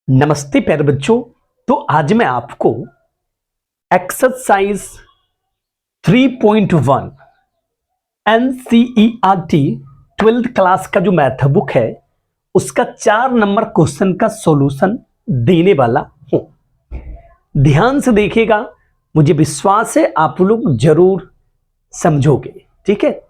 नमस्ते प्यारे बच्चों। तो आज मैं आपको एक्सरसाइज 3.1 NCERT 12th क्लास का जो मैथ बुक है उसका 4 नंबर क्वेश्चन का सॉल्यूशन देने वाला हूं। ध्यान से देखिएगा, मुझे विश्वास है आप लोग जरूर समझोगे, ठीक है।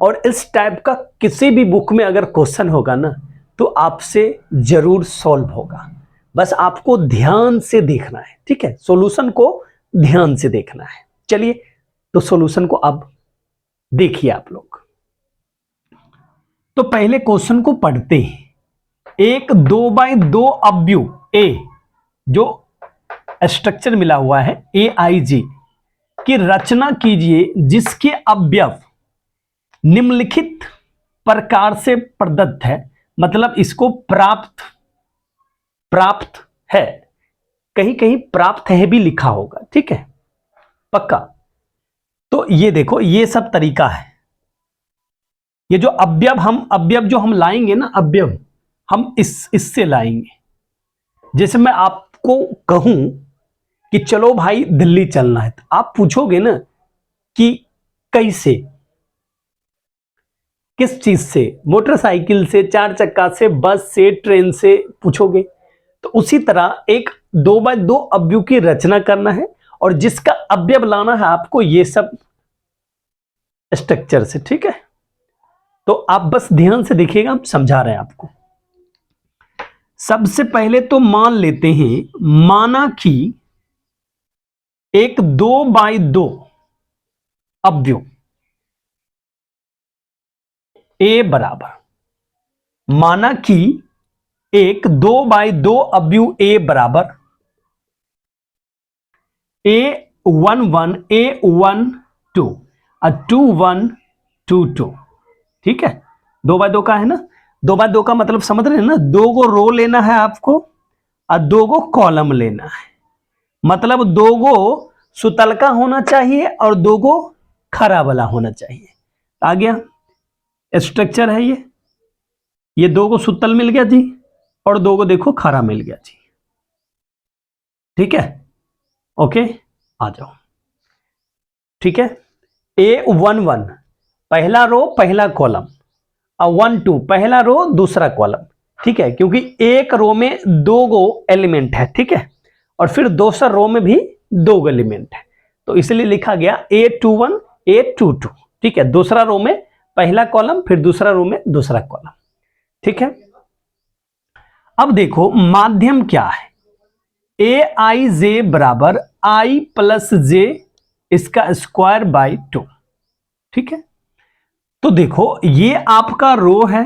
और इस टाइप का किसी भी बुक में अगर क्वेश्चन होगा ना तो आपसे जरूर सॉल्व होगा। बस आपको ध्यान से देखना है, ठीक है। सॉल्यूशन को ध्यान से देखना है। चलिए तो सॉल्यूशन को अब देखिए आप लोग। तो पहले क्वेश्चन को पढ़ते हैं। एक 2x2 अवयव ए, जो स्ट्रक्चर मिला हुआ है AIG की रचना कीजिए जिसके अवयव निम्नलिखित प्रकार से प्रदत्त है। मतलब इसको प्राप्त है, कहीं कहीं प्राप्त है भी लिखा होगा, ठीक है, पक्का। तो ये देखो, ये सब तरीका है। ये जो अवयव जो हम लाएंगे ना, अवयव हम इससे लाएंगे। जैसे मैं आपको कहूं कि चलो भाई दिल्ली चलना है, तो आप पूछोगे ना कि कैसे, किस चीज से, मोटरसाइकिल से, 4 चक्का से, बस से, ट्रेन से पूछोगे। तो उसी तरह एक 2x2 अवयव की रचना करना है और जिसका अवयव लाना है आपको ये सब स्ट्रक्चर से, ठीक है। तो आप बस ध्यान से देखिएगा, हम समझा रहे हैं आपको। सबसे पहले तो मान लेते हैं, माना कि एक 2x2 अवयव ए बराबर, माना कि एक 2x2 अवयव ए बराबर A11 A12 और 21 22, ठीक है। 2x2 का है ना, 2x2 का मतलब समझ रहे हैं ना, 2 गो रो लेना है आपको और 2 गो कॉलम लेना है। मतलब 2 गो सुतलका होना चाहिए और 2 गो खड़ा वाला होना चाहिए। आ गया स्ट्रक्चर है ये 2 गो सुतल मिल गया जी और 2 गो देखो खड़ा मिल गया जी, ठीक है। ओके, आ जाओ, ठीक है। A11 पहला रो पहला कॉलम और 12 पहला रो दूसरा कॉलम, ठीक है, क्योंकि एक रो में 2 गो एलिमेंट है, ठीक है, और फिर दूसरा रो में भी 2 गो एलिमेंट है, तो इसलिए लिखा गया A21 A22, ठीक है। दूसरा रो में पहला कॉलम, फिर दूसरा रो में दूसरा कॉलम, ठीक है। अब देखो माध्यम क्या है, AIJ बराबर I प्लस J इसका स्क्वायर बाय 2, ठीक है। तो देखो ये आपका रो है,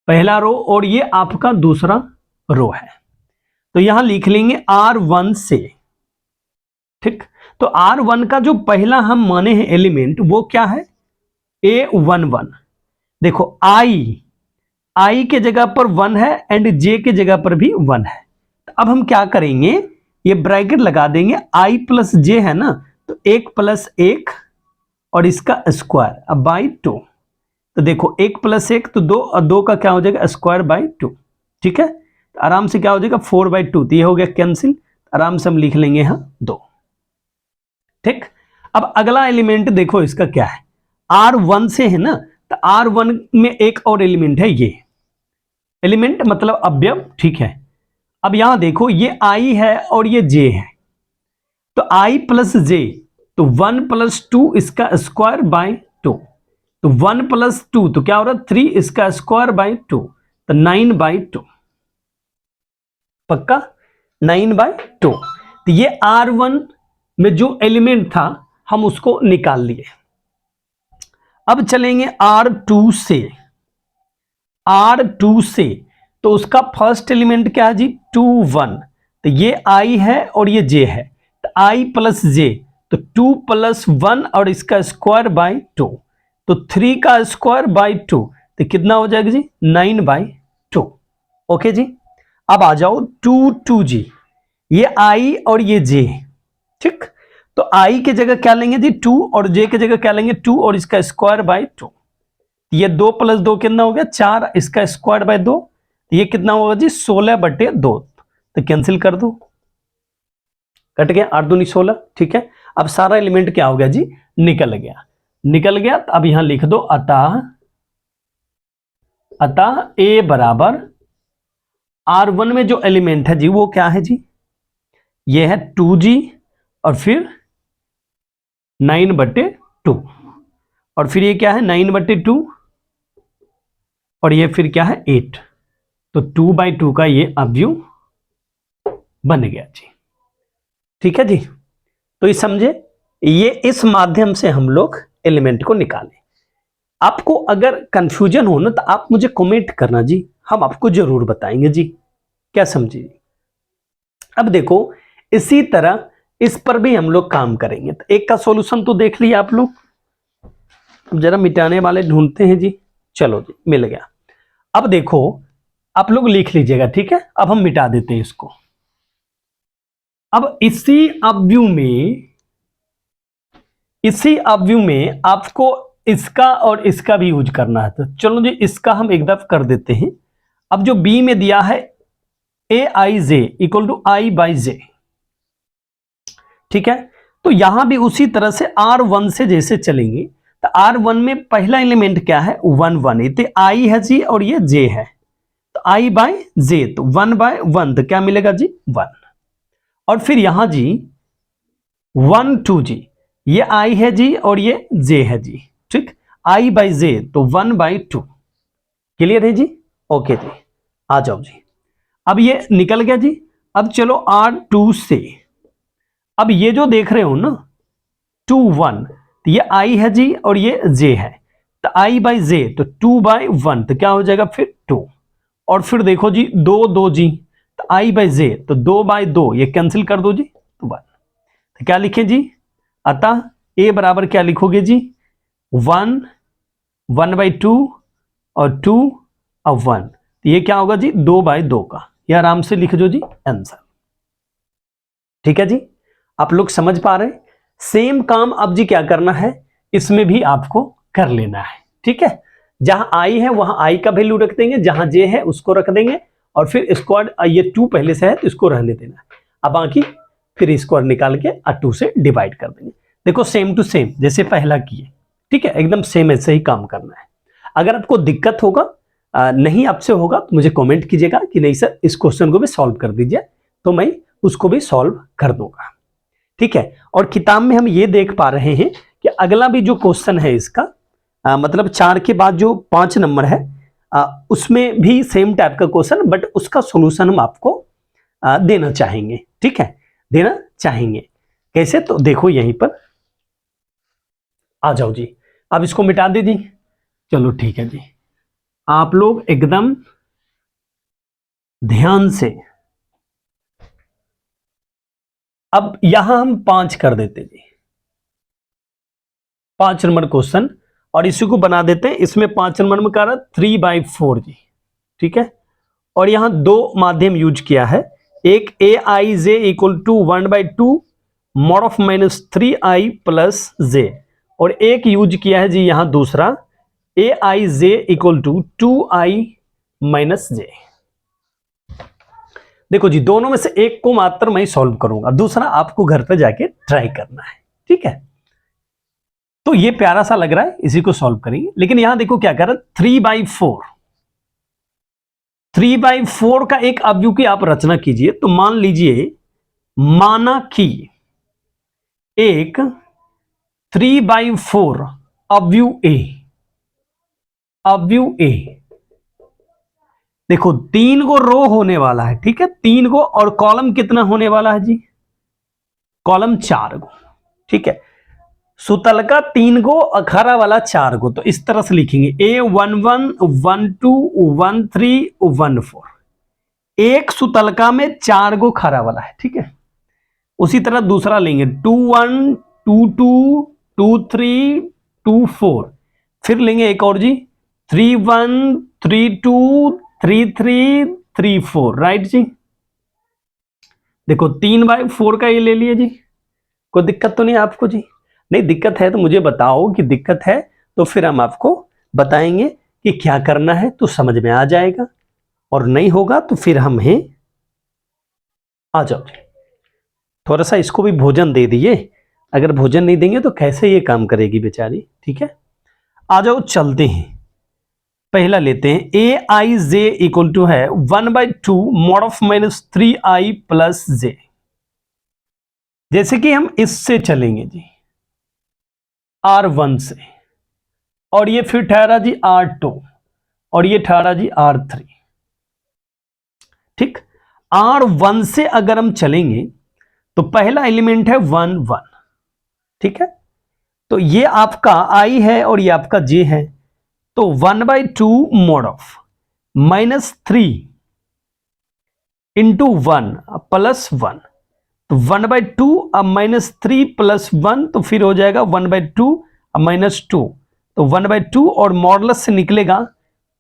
पहला रो, और ये आपका दूसरा रो है। तो यहां लिख लेंगे R1 से, ठीक। तो R1 का जो पहला हम माने हैं एलिमेंट वो क्या है, A11। देखो I के जगह पर 1 है एंड J के जगह पर भी 1 है। तो अब हम क्या करेंगे, ये ब्रैकेट लगा देंगे, I प्लस J है ना, तो 1 प्लस 1 और इसका स्क्वायर अब बाई 2। तो देखो 1 प्लस 1 तो 2 और 2 का क्या हो जाएगा स्क्वायर बाई 2, ठीक है। तो आराम से क्या हो जाएगा 4/2, तो ये हो गया कैंसिल, आराम से हम लिख लेंगे यहां 2, ठीक। अब अगला एलिमेंट देखो इसका क्या है, R1 से है ना, तो R1 में एक और एलिमेंट है, ये एलिमेंट मतलब अवयव, ठीक है। अब यहां देखो ये I है और ये J है, तो I प्लस J, तो 1 प्लस 2 इसका स्क्वायर बाय 2, तो 1 प्लस 2 तो क्या हो रहा है 3 इसका स्क्वायर बाय 2, तो 9/2, पक्का 9/2। तो ये R1 में जो एलिमेंट था हम उसको निकाल लिए। अब चलेंगे R2 से, R2 से तो उसका फर्स्ट एलिमेंट क्या है जी 2 1, तो ये I है और ये J है, तो I प्लस J, तो 2 प्लस 1 और इसका स्क्वायर बाय 2, तो 3 का स्क्वायर बाय 2, तो कितना हो जाएगा जी 9/2। ओके जी। अब आ जाओ 2 2G, ये I और ये J, ठीक। तो I के जगह क्या लेंगे जी 2 और J के जगह क्या लेंगे 2 और इसका स्क्वायर बाय 2, ये 2 प्लस 2 कितना हो गया 4, इसका स्क्वायर बाय 2, तो ये कितना होगा जी 16/2, तो कैंसिल कर दो, कट गया, 8 दूनी 16, ठीक है। अब सारा एलिमेंट क्या हो गया जी, निकल गया, निकल गया। तो अब यहां लिख दो अतः ए बराबर R1 में जो एलिमेंट है जी वो क्या है जी, ये है 2G और फिर 9/2, और फिर ये क्या है 9/2 और ये फिर क्या है 8, तो 2/2 का ये अवयव बन गया जी, ठीक है जी। तो ये समझे, ये इस माध्यम से हम लोग एलिमेंट को निकालें। आपको अगर कंफ्यूजन हो ना तो आप मुझे कमेंट करना जी, हम आपको जरूर बताएंगे जी, क्या समझे। अब देखो इसी तरह इस पर भी हम लोग काम करेंगे। तो एक का सॉल्यूशन तो देख लिया आप लोग, अब जरा मिटाने वाले ढूंढते हैं जी, चलो जी मिल गया। अब देखो आप लोग लिख लीजिएगा, ठीक है। अब हम मिटा देते हैं इसको। अब इसी अवयव में आपको इसका और इसका भी यूज करना है, तो चलो जी इसका हम एक दफा कर देते हैं। अब जो बी में दिया है aij इक्वल टू i/j, ठीक है। तो यहां भी उसी तरह से R1 से जैसे चलेंगे, तो R1 में पहला एलिमेंट क्या है 1 1, तो i है जी और ये j है, तो i/j, तो 1/1, तो क्या मिलेगा जी 1। और फिर यहां जी 1 2 जी, ये i है जी और ये j है जी, ठीक, i/j तो 1/2, क्लियर है जी, ओके जी। आ जाओ जी, अब ये निकल गया जी। अब चलो R2 से, अब ये जो देख रहे हो ना 2 1, तो ये i है जी और ये j है, तो i/j तो 2/1, तो क्या हो जाएगा फिर 2, और फिर देखो जी 2 2 जी, तो i/j तो 2/2, ये कैंसिल कर दो जी, तो 1, तो क्या लिखें जी, अतः a बराबर क्या लिखोगे जी 1 1/2 और 2 और 1, तो ये क्या होगा जी 2/2 का, ये आराम से लिख दो जी आंसर, ठीक है जी। आप लोग समझ पा रहे हैं। सेम काम अब जी क्या करना है, इसमें भी आपको कर लेना है, ठीक है। जहां i है वहां i का वैल्यू रख देंगे, जहां j है उसको रख देंगे, और फिर स्क्वायर, ये 2 पहले से है तो इसको रहने देना है, अब बाकी फिर स्क्वायर निकाल के 2 से डिवाइड कर देंगे। देखो सेम टू सेम जैसे पहला किए, ठीक है, एकदम सेम ऐसे ही काम करना है। अगर आपको दिक्कत होगा, नहीं आपसे होगा, तो मुझे कमेंट कीजिएगा कि नहीं सर इस क्वेश्चन को भी सॉल्व कर दीजिए, तो मैं उसको भी सॉल्व कर दूंगा, ठीक है। और किताब में हम ये देख पा रहे हैं कि अगला भी जो क्वेश्चन है इसका, मतलब 4 के बाद जो 5 नंबर है, उसमें भी सेम टाइप का क्वेश्चन, बट उसका सॉल्यूशन हम आपको देना चाहेंगे, ठीक है, देना चाहेंगे। कैसे, तो देखो यहीं पर आ जाओ जी, अब इसको मिटा दीजिए, चलो ठीक है जी। आप लोग एकदम ध्यान से, अब यहां हम 5 कर देते जी, 5 नंबर क्वेश्चन, और इसी को बना देते हैं, इसमें 5 नंबर में कह 3/4 जी, ठीक है। और यहां 2 माध्यम यूज किया है, एक aij equal to 1/2 mod of -3i plus j, और एक यूज किया है जी यहां दूसरा aij equal to 2i minus j। देखो जी दोनों में से एक को मात्र मैं सॉल्व करूंगा, दूसरा आपको घर पे जाके ट्राई करना है, ठीक है। तो ये प्यारा सा लग रहा है, इसी को सॉल्व करेंगे। लेकिन यहां देखो क्या कर रहा है, 3/4 का एक अवयव की आप रचना कीजिए। तो मान लीजिए, माना कि एक 3/4 अवयव ए, देखो 3 गो रो होने वाला है, ठीक है, 3 गो, और कॉलम कितना होने वाला है जी, कॉलम 4 गो, ठीक है। सुतलका 3 गो, अखारा वाला 4 गो, तो इस तरह से लिखेंगे A11 12 13 14, एक सुतलका में 4 गो खरा वाला है, ठीक है। उसी तरह दूसरा लेंगे 21 22 23 24, फिर लेंगे एक और जी 31 32 33 34, राइट जी। देखो 3/4 का ये ले लिए जी, कोई दिक्कत तो नहीं आपको जी? नहीं दिक्कत है तो मुझे बताओ कि दिक्कत है, तो फिर हम आपको बताएंगे कि क्या करना है, तो समझ में आ जाएगा। और नहीं होगा तो फिर हमें आ जाओ, थोड़ा सा इसको भी भोजन दे दिए, अगर भोजन नहीं देंगे तो कैसे ये काम करेगी बेचारी। ठीक है, आ जाओ चलते हैं, पहला लेते हैं ए आई जे इक्वल टू है 1/2 मॉड ऑफ -3i प्लस जे। जैसे कि हम इससे चलेंगे जी R1 से, और ये फिर ठहरा जी R2, और ये ठहरा जी R3। ठीक, R1 से अगर हम चलेंगे तो पहला एलिमेंट है 1 1। ठीक है, तो ये आपका I है और ये आपका J है, तो 1/2 मॉड ऑफ -3 इंटू 1 प्लस 1, तो 1/2 अब -3 प्लस 1 तो फिर हो जाएगा 1/2 अब -2, तो 1/2 और मॉडुलस से निकलेगा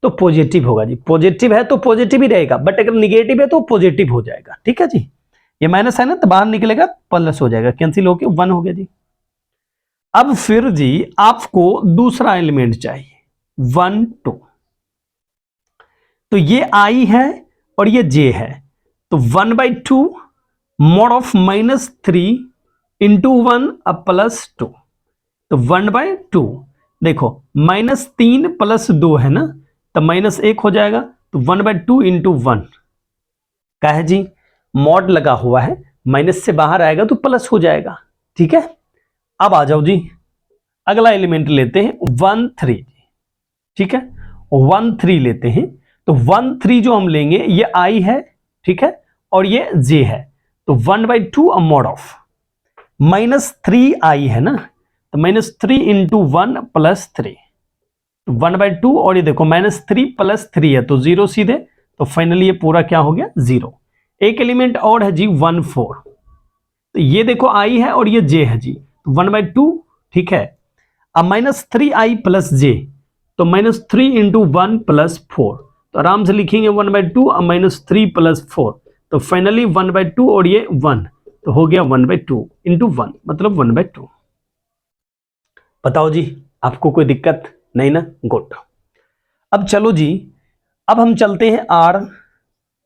तो पॉजिटिव होगा जी। पॉजिटिव है तो पॉजिटिव ही रहेगा, बट अगर निगेटिव है तो पॉजिटिव हो जाएगा। ठीक है जी, ये माइनस है ना तो बाहर निकलेगा प्लस हो जाएगा, कैंसिल होके 1 हो गया जी। अब फिर जी आपको दूसरा एलिमेंट चाहिए 1 2, तो ये I है और ये J है, तो 1/2 मॉड ऑफ -3 इंटू 1 अब प्लस 2, तो 1/2 देखो -3 प्लस 2 है ना, तो -1 हो जाएगा, तो 1/2 इंटू 1 क्या है जी, मॉड लगा हुआ है, माइनस से बाहर आएगा तो प्लस हो जाएगा। ठीक है, अब आ जाओ जी अगला एलिमेंट लेते हैं 1 3। ठीक है, 1 3 लेते हैं, तो 1 3 जो हम लेंगे ये I है, ठीक है, और ये J है, तो 1/2 मॉड ऑफ -3i है ना, तो -3 इंटू 1 प्लस 3, 1/2, और ये देखो -3 प्लस 3 है तो 0 सीधे, तो फाइनली ये पूरा क्या हो गया 0। एक एलिमेंट और है जी 1 4, तो ये देखो I है और ये J है जी, तो 1/2। ठीक है, अब -3i प्लस J, तो -3 इंटू 1 प्लस 4, तो आराम से लिखेंगे 1/2 अब -3 प्लस 4, तो फाइनली 1/2 और ये 1, तो हो गया 1/2 इंटू 1 मतलब 1/2। बताओ जी आपको कोई दिक्कत नहीं ना, गुड। अब चलो जी, अब हम चलते हैं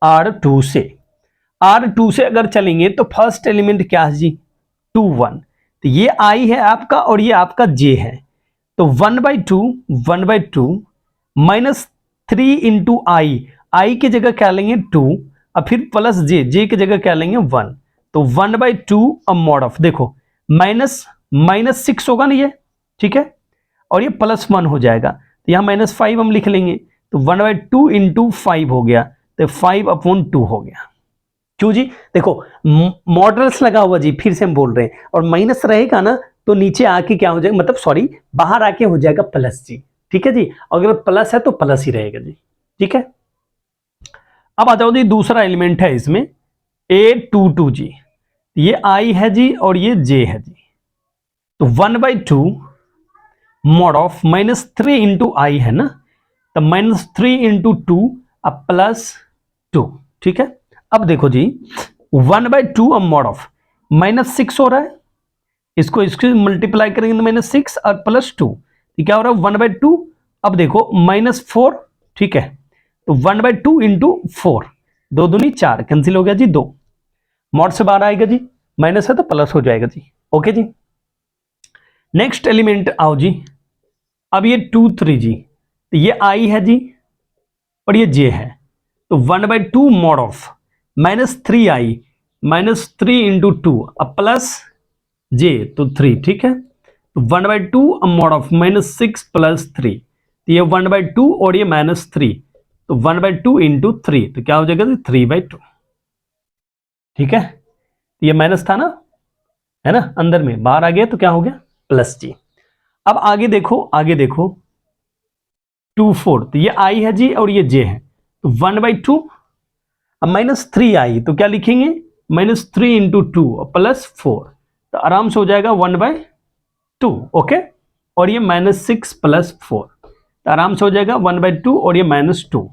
R2 से। R2 से अगर चलेंगे तो फर्स्ट एलिमेंट क्या है जी 2 1, तो ये I है आपका और ये आपका J है, तो 1/2 -3 इंटू I की जगह क्या लेंगे 2, और फिर प्लस J की जगह क्या लेंगे 1, तो 1/2 अब मॉड ऑफ देखो -6 होगा ना ये, ठीक है, और ये +1 हो जाएगा, तो यहाँ -5 हम लिख लेंगे, तो 1/2 इंटू 5 हो गया, तो 5/2 हो गया। क्यों जी, देखो मॉडल्स लगा हुआ जी, फिर से हम बोल रहे हैं, और माइनस रहेगा ना तो नीचे आके क्या हो जाएगा, मतलब सॉरी बाहर आके हो जाएगा प्लस जी। ठीक है जी, अगर प्लस है तो प्लस ही रहेगा जी। ठीक है, अब आ जाओ जी दूसरा एलिमेंट है इसमें A22 जी, ये I है जी और ये J है जी, तो 1/2 मॉड ऑफ -3 इंटू I है ना, तो -3 इंटू 2 अब प्लस 2। ठीक है, अब देखो जी 1/2 अब मॉड ऑफ -6 हो रहा है, इसको मल्टीप्लाई करेंगे तो -6 और +2, क्या हो रहा है 1/2, अब देखो -4। ठीक है, तो 1/2 इंटू 4, 2 दूनी 4, कैंसिल हो गया जी 2, मॉड से बाहर आएगा जी, माइनस है तो प्लस हो जाएगा जी। ओके जी, नेक्स्ट एलिमेंट आओ जी, अब ये 2 3 जी, तो ये I है जी और ये J है, तो 1/2 मॉड ऑफ -3i -3 इंटू 2 अब प्लस J तो 3। ठीक है, तो 1/2 मॉड ऑफ -6 प्लस 3, तो ये 1/2 और ये -3, तो 1/2 इंटू 3, तो क्या हो जाएगा 3/2। ठीक है, तो ये माइनस था ना, है ना, अंदर में बाहर आ गया तो क्या हो गया प्लस जी। अब आगे देखो 2 4, तो ये I है जी और ये J है, तो 1/2 अब -3i, तो क्या लिखेंगे -3 इंटू 2 प्लस 4, तो आराम से हो जाएगा 1/2। ओके, और ये -6 प्लस 4, तो आराम से हो जाएगा 1/2 और ये -2,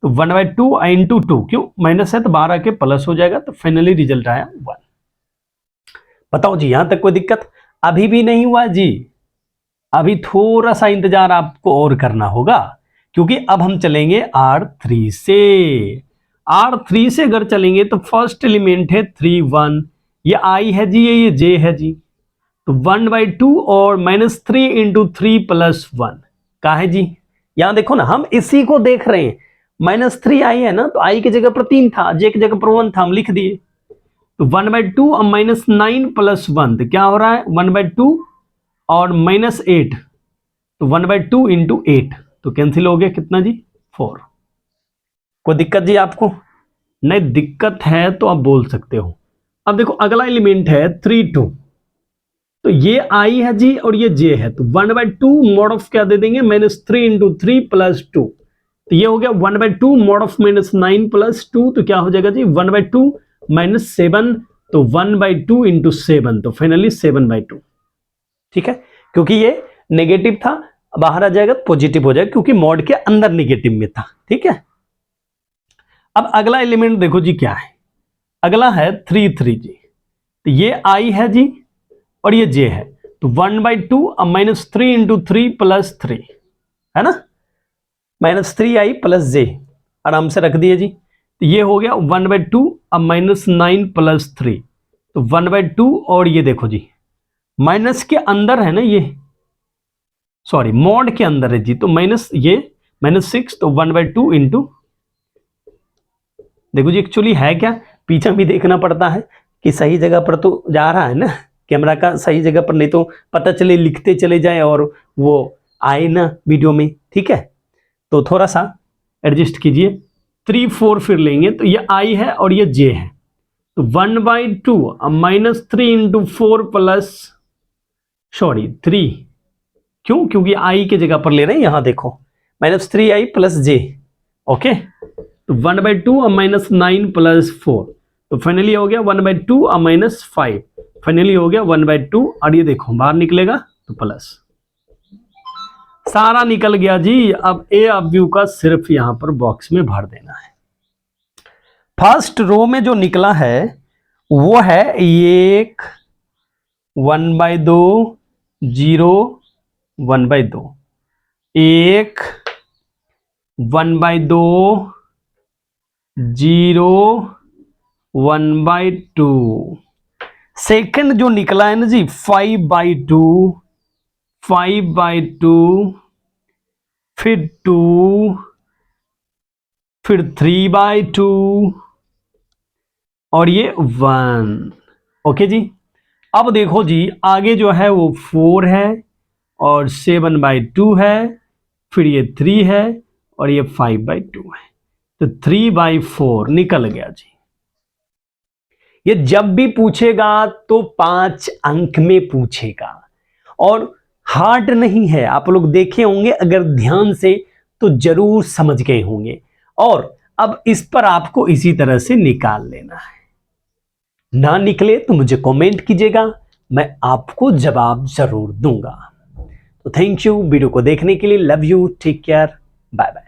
तो 1/2 इंटू 2, क्यों माइनस है तो बाहर आके प्लस हो जाएगा, तो फाइनली रिजल्ट आया 1। बताओ जी यहां तक कोई दिक्कत? अभी भी नहीं हुआ जी, अभी थोड़ा सा इंतजार आपको और करना होगा, क्योंकि अब हम चलेंगे R3 से। R3 से अगर चलेंगे तो फर्स्ट एलिमेंट है 3 1, ये I है जी, ये J है जी, तो 1/2 और -3 इंटू 3 प्लस 1 का है जी। यहां देखो ना, हम इसी को देख रहे हैं, -3 आई है ना, तो आई की जगह पर 3 था, जे की जगह पर 1 था, हम लिख दिए। तो 1/2 और -9 प्लस 1, तो क्या हो रहा है 1/2 और -8, तो 1/2 इंटू 8, तो कैंसिल हो गया कितना जी 4। कोई दिक्कत जी आपको? नहीं दिक्कत है तो आप बोल सकते हो। अब देखो अगला एलिमेंट है 3 2, तो ये आई है जी और ये जे है, तो 1/2 मॉड ऑफ क्या दे देंगे -3 इंटू 3 प्लस 2, तो ये हो गया 1/2 मॉड ऑफ -9 प्लस 2, तो क्या हो जाएगा जी 1/2 -7, तो 1/2 इंटू 7, तो फाइनली 7/2। ठीक है, क्योंकि ये नेगेटिव था, बाहर आ जाएगा पॉजिटिव हो जाएगा, क्योंकि मॉड के अंदर नेगेटिव में था। ठीक है, अब अगला एलिमेंट देखो जी क्या है, अगला है 3 3 जी, तो ये आई है जी और ये जे है, तो 1/2 -3 इंटू 3 प्लस 3 है ना, -3 आई प्लस जे, आराम से रख दिए जी। तो ये हो गया 1/2 -9 प्लस 3, तो 1/2 और ये देखो जी माइनस के अंदर है ना, ये सॉरी मॉड के अंदर है जी, तो माइनस ये -6, तो 1/2 इंटू, देखो जी एक्चुअली है क्या, पीछे भी देखना पड़ता है कि सही जगह पर तो जा रहा है ना कैमरा का, सही जगह पर, नहीं तो पता चले लिखते चले जाए और वो आए ना वीडियो में। ठीक है, तो थोड़ा सा एडजस्ट कीजिए। 3 4 फिर लेंगे, तो ये आई है और ये जे है, तो 1/2 -3 इंटू 4 प्लस सॉरी 3, क्यों, क्योंकि आई की जगह पर ले रहे हैं, यहां देखो -3 आई प्लस जे, ओके, तो 1/2 और -9 प्लस 4, तो फाइनली हो गया 1/2 और -5, फाइनली हो गया 1/2, और ये देखो बाहर निकलेगा तो प्लस, सारा निकल गया जी। अब ए ऑफ व्यू का सिर्फ यहां पर बॉक्स में भर देना है। फर्स्ट रो में जो निकला है वो है एक 1/2 0 1/2, एक 1/2 0 1/2, सेकंड जो निकला है ना जी 5/2 5/2, फिर 2, फिर 3/2 और ये 1। ओके जी, अब देखो जी आगे जो है वो 4 है और 7/2 है, फिर ये 3 है और ये 5/2 है, तो 3/4 निकल गया जी। ये जब भी पूछेगा तो 5 अंक में पूछेगा, और हार्ड नहीं है, आप लोग देखे होंगे अगर ध्यान से तो जरूर समझ गए होंगे। और अब इस पर आपको इसी तरह से निकाल लेना है, ना निकले तो मुझे कमेंट कीजिएगा, मैं आपको जवाब जरूर दूंगा। तो थैंक यू वीडियो को देखने के लिए, love you, take care, bye bye.